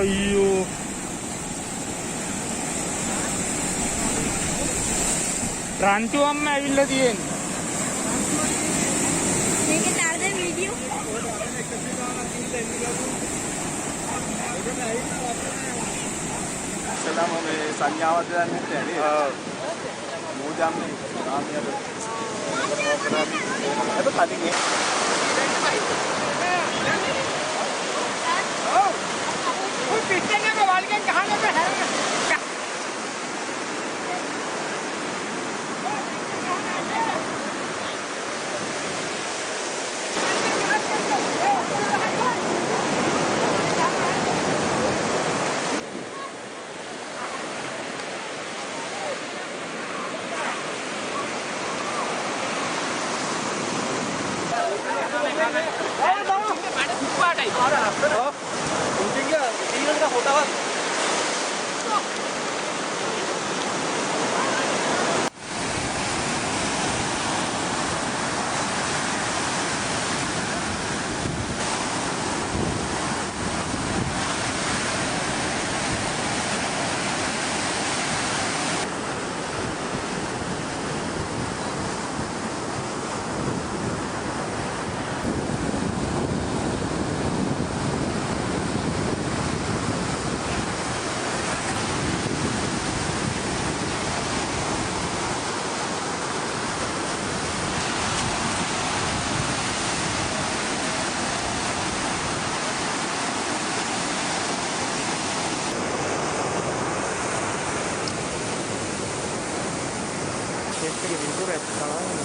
අයියෝ රන්ටුවම්ම ඇවිල්ලා තියෙන්නේ. මේකේ තාරද වීඩියෝ ඉස්සලාම මේ සංඥාවක් දන්නේ නැහැ නේද? ඔව්. මූදම් රාමියට ඒක කලින් ඔව්. ඔය පිටේනක වල්ගෙන් ගහනකොට හැරෙන්න. Este que pintura está